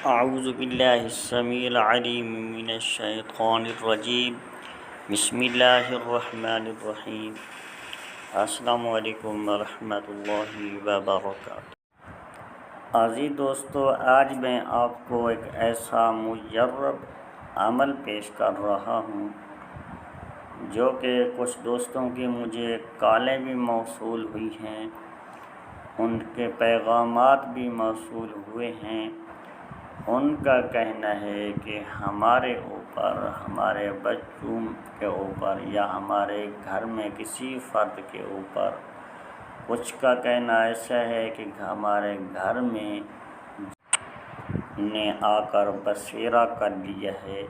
اعوذ باللہ السمیع العلیم من الشیطان الرجیم بسم اللہ الرحمن الرحیم۔ السلام علیکم ورحمۃ اللہ وبرکاتہ۔ عزیز دوستو، آج میں آپ کو ایک ایسا مجرب عمل پیش کر رہا ہوں جو کہ کچھ دوستوں کی مجھے کالیں بھی موصول ہوئی ہیں، ان کے پیغامات بھی موصول ہوئے ہیں۔ ان کا کہنا ہے کہ ہمارے اوپر، ہمارے بچوں کے اوپر یا ہمارے گھر میں کسی فرد کے اوپر، کچھ کا کہنا ایسا ہے کہ ہمارے گھر میں نے آ کر بسیرا کر لیا ہے،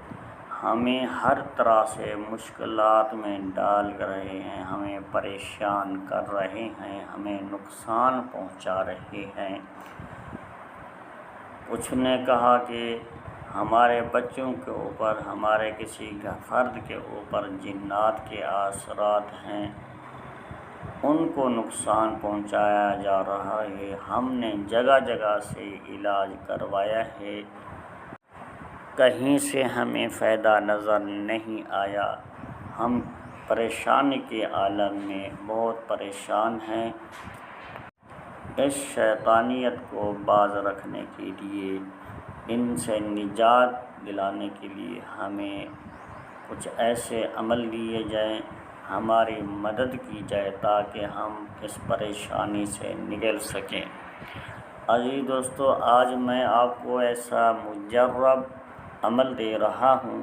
ہمیں ہر طرح سے مشکلات میں ڈال رہے ہیں، ہمیں پریشان کر رہے ہیں، ہمیں نقصان پہنچا رہے ہیں۔ کچھ نے کہا کہ ہمارے بچوں کے اوپر، ہمارے کسی فرد کے اوپر جنات کے اثرات ہیں، ان کو نقصان پہنچایا جا رہا ہے۔ ہم نے جگہ جگہ سے علاج کروایا ہے، کہیں سے ہمیں فائدہ نظر نہیں آیا۔ ہم پریشانی کے عالم میں بہت پریشان ہیں۔ اس شیطانیت کو باز رکھنے کے لیے، ان سے نجات دلانے کے لیے ہمیں کچھ ایسے عمل لیے جائیں، ہماری مدد کی جائے تاکہ ہم اس پریشانی سے نکل سکیں۔ عزیز دوستو، آج میں آپ کو ایسا مجرب عمل دے رہا ہوں،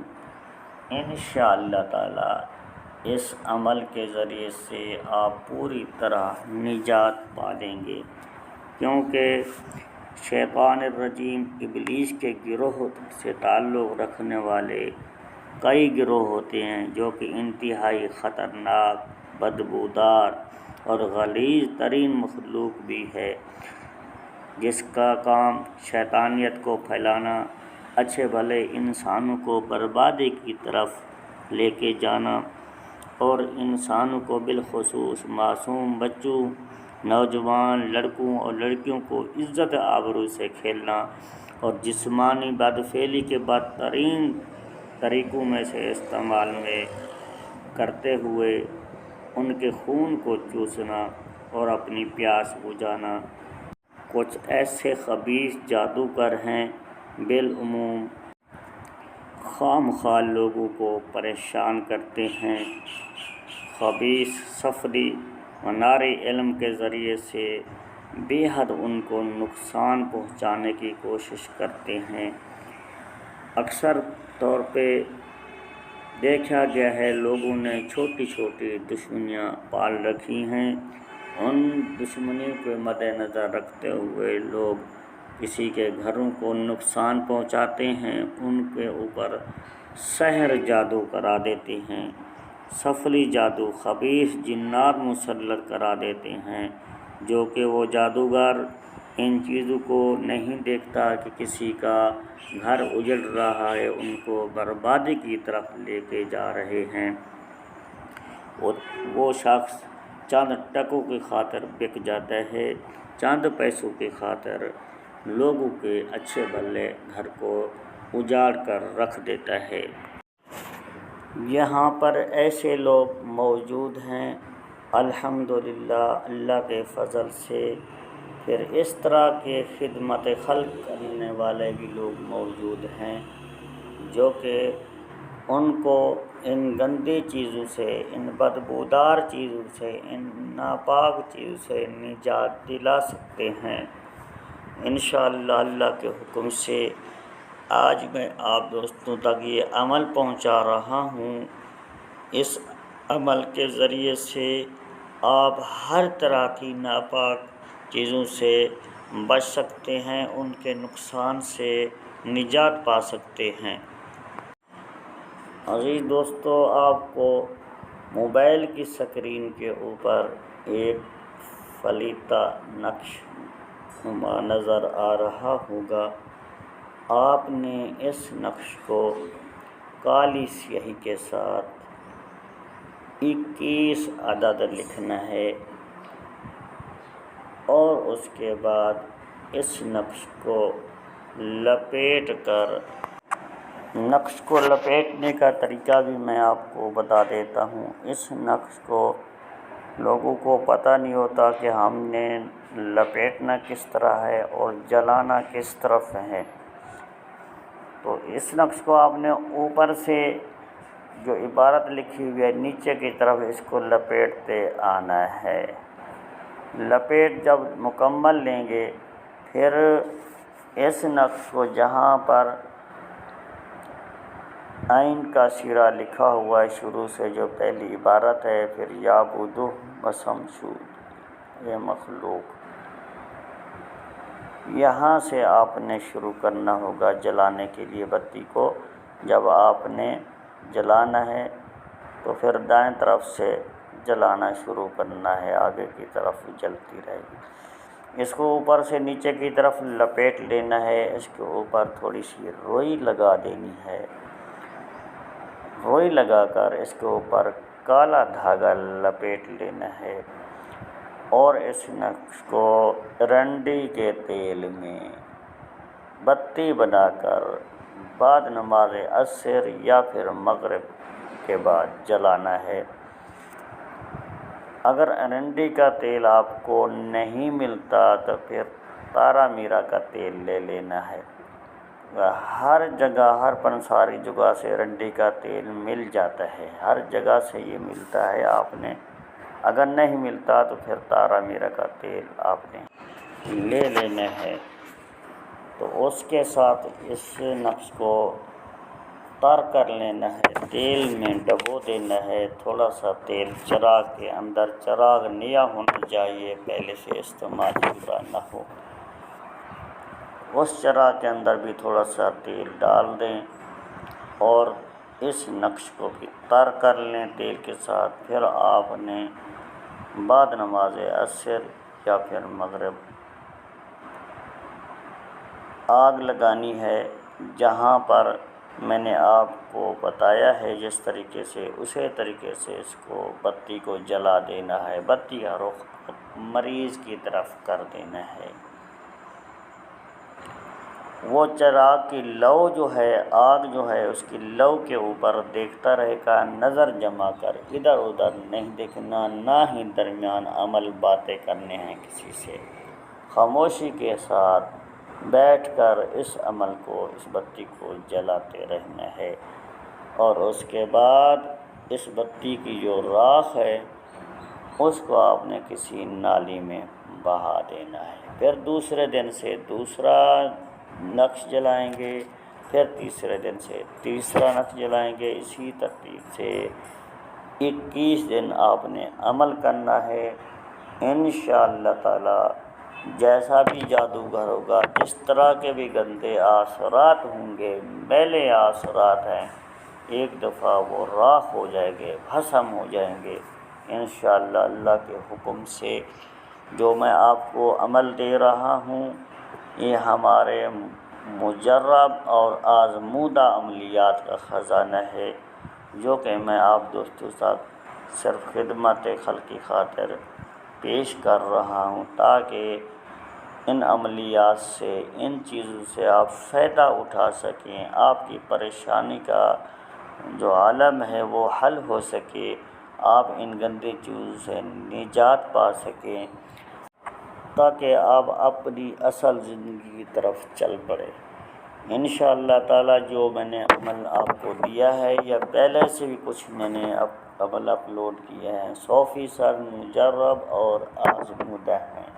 انشاءاللہ تعالی اس عمل کے ذریعے سے آپ پوری طرح نجات پا لیں گے، کیونکہ شیطان الرجیم ابلیس کے گروہ سے تعلق رکھنے والے کئی گروہ ہوتے ہیں جو کہ انتہائی خطرناک، بدبودار اور غلیظ ترین مخلوق بھی ہے، جس کا کام شیطانیت کو پھیلانا، اچھے بھلے انسانوں کو بربادی کی طرف لے کے جانا اور انسانوں کو بالخصوص معصوم بچوں، نوجوان لڑکوں اور لڑکیوں کو عزت آبرو سے کھیلنا اور جسمانی بدفعلی کے بدترین طریقوں میں سے استعمال میں کرتے ہوئے ان کے خون کو چوسنا اور اپنی پیاس بجھانا۔ کچھ ایسے خبیث جادوگر ہیں بالعموم خام خواہ لوگوں کو پریشان کرتے ہیں، خبیث سفری مناری علم کے ذریعے سے بے حد ان کو نقصان پہنچانے کی کوشش کرتے ہیں۔ اکثر طور پہ دیکھا گیا ہے لوگوں نے چھوٹی چھوٹی دشمنیاں پال رکھی ہیں، ان دشمنیوں کے مد نظر رکھتے ہوئے لوگ کسی کے گھروں کو نقصان پہنچاتے ہیں، ان کے اوپر سحر جادو کرا دیتے ہیں، سفلی جادو، خبیث جنات مسلط کرا دیتے ہیں، جو کہ وہ جادوگر ان چیزوں کو نہیں دیکھتا کہ کسی کا گھر اجڑ رہا ہے، ان کو بربادی کی طرف لے کے جا رہے ہیں۔ وہ شخص چند ٹکوں کی خاطر بک جاتا ہے، چند پیسوں کی خاطر لوگوں کے اچھے بھلے گھر کو اجاڑ کر رکھ دیتا ہے۔ یہاں پر ایسے لوگ موجود ہیں، الحمدللہ اللہ کے فضل سے۔ پھر اس طرح کے خدمت خلق کرنے والے بھی لوگ موجود ہیں جو کہ ان کو ان گندی چیزوں سے، ان بدبودار چیزوں سے، ان ناپاک چیزوں سے نجات دلا سکتے ہیں۔ انشاءاللہ اللہ کے حکم سے آج میں آپ دوستوں تک یہ عمل پہنچا رہا ہوں۔ اس عمل کے ذریعے سے آپ ہر طرح کی ناپاک چیزوں سے بچ سکتے ہیں، ان کے نقصان سے نجات پا سکتے ہیں۔ عزیز دوستو، آپ کو موبائل کی سکرین کے اوپر ایک فلیتا نقش نما نظر آ رہا ہوگا۔ آپ نے اس نقش کو کالی سیاہی کے ساتھ 21 عدد لکھنا ہے اور اس کے بعد اس نقش کو لپیٹ کر، نقش کو لپیٹنے کا طریقہ بھی میں آپ کو بتا دیتا ہوں۔ اس نقش کو لوگوں کو پتہ نہیں ہوتا کہ ہم نے لپیٹنا کس طرح ہے اور جلانا کس طرف ہے۔ تو اس نقش کو آپ نے اوپر سے جو عبارت لکھی ہوئی ہے نیچے کی طرف اس کو لپیٹتے آنا ہے۔ لپیٹ جب مکمل لیں گے پھر اس نقش کو جہاں پر عین کا سرا لکھا ہوا ہے شروع سے جو پہلی عبارت ہے، پھر یعبدہ وشمشود یہ مخلوق، یہاں سے آپ نے شروع کرنا ہوگا جلانے کے لیے بتی کو۔ جب آپ نے جلانا ہے تو پھر دائیں طرف سے جلانا شروع کرنا ہے، آگے کی طرف جلتی رہے گی۔ اس کو اوپر سے نیچے کی طرف لپیٹ لینا ہے، اس کے اوپر تھوڑی سی روئی لگا دینی ہے، روئی لگا کر اس کے اوپر کالا دھاگا لپیٹ لینا ہے اور اس نقش کو رنڈی کے تیل میں بتی بنا کر بعد نماز عصر یا پھر مغرب کے بعد جلانا ہے۔ اگر ارنڈی کا تیل آپ کو نہیں ملتا تو پھر تارا میرا کا تیل لے لینا ہے۔ ہر جگہ، ہر پنساری جگہ سے ارنڈی کا تیل مل جاتا ہے، ہر جگہ سے یہ ملتا ہے۔ آپ نے اگر نہیں ملتا تو پھر تارا میرا کا تیل آپ نے لے لینا ہے۔ تو اس کے ساتھ اس نقش کو تر کر لینا ہے، تیل میں ڈبو دینا ہے۔ تھوڑا سا تیل چراغ کے اندر، چراغ نیا ہونا چاہیے، پہلے سے استعمال شدہ نہ ہو۔ اس چراغ کے اندر بھی تھوڑا سا تیل ڈال دیں اور اس نقش کو بھی تر کر لیں تیل کے ساتھ۔ پھر آپ نے بعد نماز عصر یا پھر مغرب آگ لگانی ہے جہاں پر میں نے آپ کو بتایا ہے جس طریقے سے، اسی طریقے سے اس کو بتی کو جلا دینا ہے، بتی کا رخ مریض کی طرف کر دینا ہے۔ وہ چراغ کی لو جو ہے، آگ جو ہے، اس کی لو کے اوپر دیکھتا رہے گا، نظر جما کر، ادھر ادھر نہیں دیکھنا، نہ ہی درمیان عمل باتیں کرنے ہیں کسی سے۔ خاموشی کے ساتھ بیٹھ کر اس عمل کو، اس بتی کو جلاتے رہنا ہے اور اس کے بعد اس بتی کی جو راکھ ہے اس کو آپ نے کسی نالی میں بہا دینا ہے۔ پھر دوسرے دن سے دوسرا نقش جلائیں گے، پھر تیسرے دن سے تیسرا نقش جلائیں گے، اسی ترتیب سے 21 دن آپ نے عمل کرنا ہے۔ انشاءاللہ تعالی جیسا بھی جادوگر ہوگا، جس طرح کے بھی گندے آثرات ہوں گے، میلے آثرات ہیں، ایک دفعہ وہ راکھ ہو جائیں گے، بھسم ہو جائیں گے انشاءاللہ اللہ کے حکم سے۔ جو میں آپ کو عمل دے رہا ہوں یہ ہمارے مجرب اور آزمودہ عملیات کا خزانہ ہے، جو کہ میں آپ دوستوں تک صرف خدمت خلق کی خاطر پیش کر رہا ہوں تاکہ ان عملیات سے، ان چیزوں سے آپ فائدہ اٹھا سکیں، آپ کی پریشانی کا جو عالم ہے وہ حل ہو سکے، آپ ان گندی چیزوں سے نجات پا سکیں تاکہ آپ اپنی اصل زندگی کی طرف چل پڑے۔ انشاءاللہ تعالی جو میں نے عمل آپ کو دیا ہے یا پہلے سے بھی کچھ میں نے عمل اپلوڈ کیا ہے 100% مجرب اور آزمودہ ہیں۔